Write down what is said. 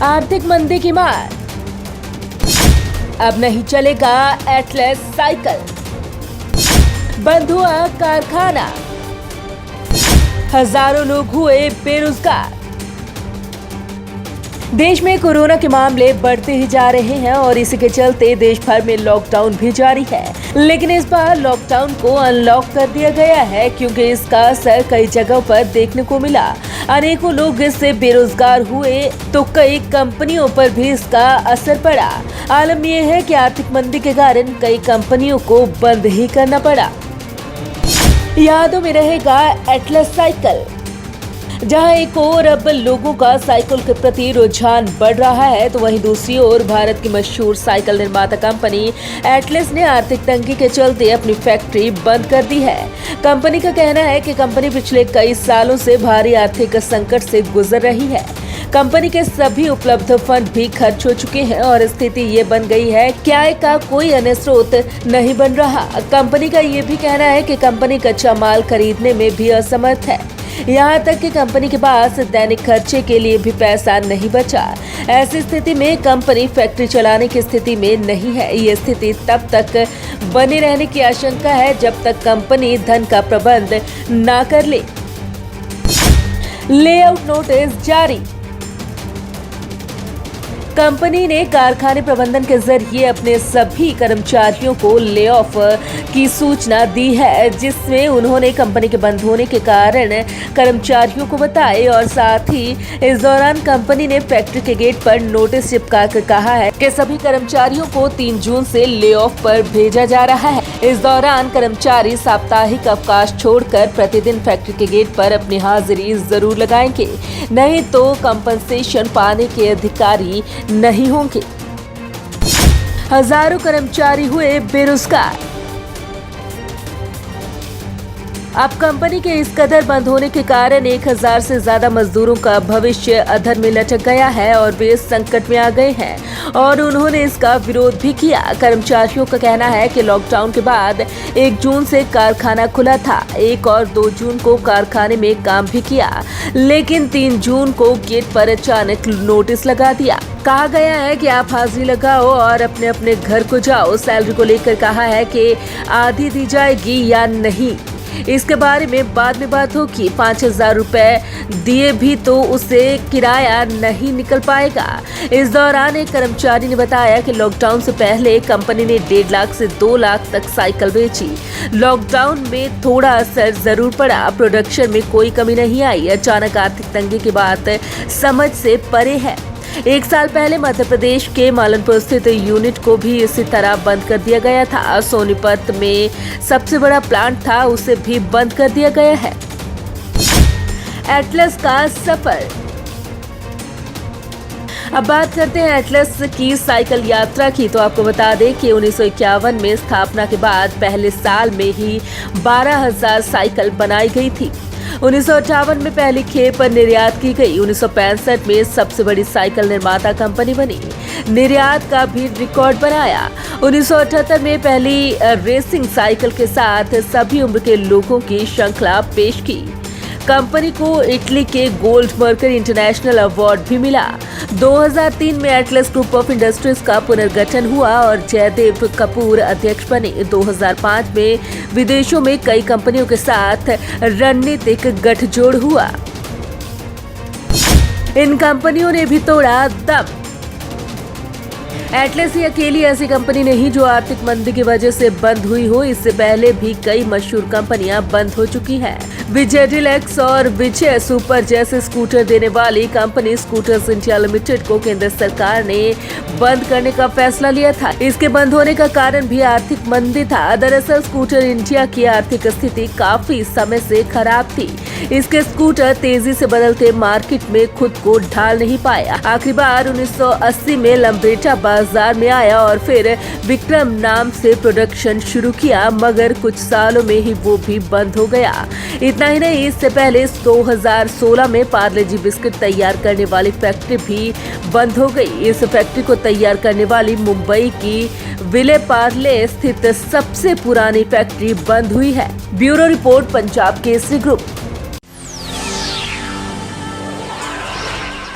आर्थिक मंदी की मार, अब नहीं चलेगा एटलस साइकिल, बंद हुआ कारखाना, हजारों लोग हुए बेरोजगार। देश में कोरोना के मामले बढ़ते ही जा रहे हैं और इसी के चलते देश भर में लॉकडाउन भी जारी है। लेकिन इस बार लॉकडाउन को अनलॉक कर दिया गया है क्योंकि इसका असर कई जगहों पर देखने को मिला। अनेकों लोग इससे बेरोजगार हुए तो कई कंपनियों पर भी इसका असर पड़ा। आलम यह है कि आर्थिक मंदी के कारण कई कंपनियों को बंद ही करना पड़ा। यादों में रहेगा एटलस साइकिल, जहां एक ओर अब लोगों का साइकिल के प्रति रुझान बढ़ रहा है तो वहीं दूसरी ओर भारत की मशहूर साइकिल निर्माता कंपनी एटलस ने आर्थिक तंगी के चलते अपनी फैक्ट्री बंद कर दी है। कंपनी का कहना है कि कंपनी पिछले कई सालों से भारी आर्थिक संकट से गुजर रही है। कंपनी के सभी उपलब्ध फंड भी खर्च हो चुके हैं और स्थिति ये बन गई है कि आय का कोई अन्य स्रोत नहीं बन रहा। कंपनी का ये भी कहना है कि कंपनी कच्चा माल खरीदने में भी असमर्थ है। यहाँ तक कि कंपनी के पास दैनिक खर्चे के लिए भी पैसा नहीं बचा। ऐसी स्थिति में कंपनी फैक्ट्री चलाने की स्थिति में नहीं है। ये स्थिति तब तक बने रहने की आशंका है जब तक कंपनी धन का प्रबंध ना कर ले। लेआउट नोटिस जारी, कंपनी ने कारखाने प्रबंधन के जरिए अपने सभी कर्मचारियों को ले ऑफ की सूचना दी है, जिसमें उन्होंने कंपनी के बंद होने के कारण कर्मचारियों को बताए और साथ ही इस दौरान कंपनी ने फैक्ट्री के गेट पर नोटिस चिपका कर कहा है कि सभी कर्मचारियों को 3 जून से ले ऑफ पर भेजा जा रहा है। इस दौरान कर्मचारी साप्ताहिक अवकाश छोड़कर प्रतिदिन फैक्ट्री के गेट पर अपनी हाजिरी जरूर लगाएंगे, नहीं तो कंपनसेशन पाने के अधिकारी नहीं होंगे। हजारों कर्मचारी हुए बेरोजगार। अब कंपनी के इस कदर बंद होने के कारण 1000 से ज्यादा मजदूरों का भविष्य अधर में लटक गया है और वे संकट में आ गए हैं और उन्होंने इसका विरोध भी किया। कर्मचारियों का कहना है कि लॉकडाउन के बाद 1 जून से कारखाना खुला था, 1 और 2 जून को कारखाने में काम भी किया, लेकिन 3 जून को गेट पर अचानक नोटिस लगा दिया। कहा गया है कि आप हाजिरी लगाओ और अपने अपने घर को जाओ। सैलरी को लेकर कहा है कि आधी दी जाएगी या नहीं, इसके बारे में बाद में बात होगी। 5000 रुपए दिए भी तो उसे किराया नहीं निकल पाएगा। इस दौरान एक कर्मचारी ने बताया कि लॉकडाउन से पहले कंपनी ने 1.5 लाख से 2 लाख तक साइकिल बेची। लॉकडाउन में थोड़ा असर जरूर पड़ा, प्रोडक्शन में कोई कमी नहीं आई। अचानक आर्थिक तंगी की बात समझ से परे है। 1 साल पहले मध्य प्रदेश के मालनपुर स्थित यूनिट को भी इसी तरह बंद कर दिया गया था। सोनीपत में सबसे बड़ा प्लांट था, उसे भी बंद कर दिया गया है। एटलस का सफर। अब बात करते हैं एटलस की साइकिल यात्रा की। तो आपको बता दें कि 1951 में स्थापना के बाद पहले साल में ही 12,000 साइकिल बनाई गई थी। 1958 में पहली खेप निर्यात की गई। 1965 में सबसे बड़ी साइकिल निर्माता कंपनी बनी, निर्यात का भी रिकॉर्ड बनाया। 1978 में पहली रेसिंग साइकिल के साथ सभी उम्र के लोगों की श्रृंखला पेश की। कंपनी को इटली के गोल्ड मर्करी इंटरनेशनल अवार्ड भी मिला। 2003 में एटलस ग्रुप ऑफ इंडस्ट्रीज का पुनर्गठन हुआ और जयदेव कपूर अध्यक्ष बने। 2005 में विदेशों में कई कंपनियों के साथ रणनीतिक गठजोड़ हुआ। इन कंपनियों ने भी तोड़ा दम। एटलस ही अकेली ऐसी कंपनी नहीं जो आर्थिक मंदी की वजह से बंद हुई हो। इससे पहले भी कई मशहूर कंपनियां बंद हो चुकी हैं। विजय डिलक्स और विजय सुपर जैसे स्कूटर देने वाली कंपनी स्कूटर्स इंडिया लिमिटेड को केंद्र सरकार ने बंद करने का फैसला लिया था। इसके बंद होने का कारण भी आर्थिक मंदी था। दरअसल स्कूटर इंडिया की आर्थिक स्थिति काफी समय से खराब थी। इसके स्कूटर तेजी से बदलते मार्केट में खुद को ढाल नहीं पाया। आखिरी बार 1980 में लंबरेटा बाजार में आया और फिर विक्रम नाम से प्रोडक्शन शुरू किया, मगर कुछ सालों में ही वो भी बंद हो गया। इतना ही नहीं, इससे पहले 2016 में पार्ले जी बिस्किट तैयार करने वाली फैक्ट्री भी बंद हो गई। इस फैक्ट्री को तैयार करने वाली मुंबई की विले पार्ले स्थित सबसे पुरानी फैक्ट्री बंद हुई है। Bureau report, Punjab Kesari group.